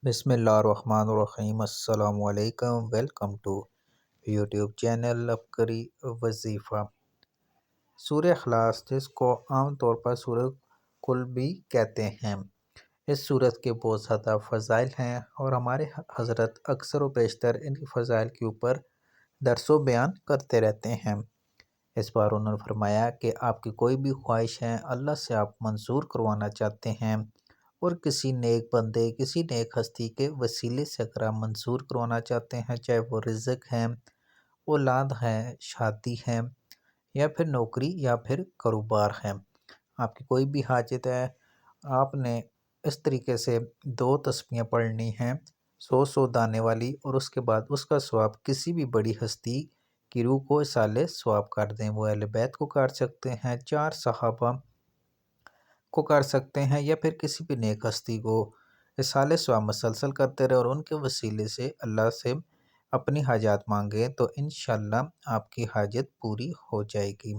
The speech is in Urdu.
بسم اللہ الرحمن الرحیم۔ السلام علیکم۔ ویلکم ٹو یوٹیوب چینل عبقری وظیفہ۔ سورہ اخلاص، جس کو عام طور پر سورہ قل بھی کہتے ہیں، اس سورت کے بہت زیادہ فضائل ہیں اور ہمارے حضرت اکثر و بیشتر ان فضائل کے اوپر درس و بیان کرتے رہتے ہیں۔ اس بار انہوں نے فرمایا کہ آپ کی کوئی بھی خواہش ہے اللہ سے آپ منظور کروانا چاہتے ہیں، اور کسی نیک بندے، کسی نیک ہستی کے وسیلے سے اگر آپ منظور کروانا چاہتے ہیں، چاہے وہ رزق ہے، اولاد ہے، شادی ہے، یا پھر نوکری، یا پھر کاروبار ہے، آپ کی کوئی بھی حاجت ہے، آپ نے اس طریقے سے 2 تسبیحیں پڑھنی ہیں، 100 دانے والی، اور اس کے بعد اس کا ثواب کسی بھی بڑی ہستی کی روح کو اصالِ ثواب کر دیں۔ وہ اہل بیت کو کر سکتے ہیں، 4 صحابہ کو کر سکتے ہیں، یا پھر کسی بھی نیک ہستی کو اصالِ ثواب مسلسل کرتے رہے اور ان کے وسیلے سے اللہ سے اپنی حاجات مانگے، تو انشاءاللہ آپ کی حاجت پوری ہو جائے گی۔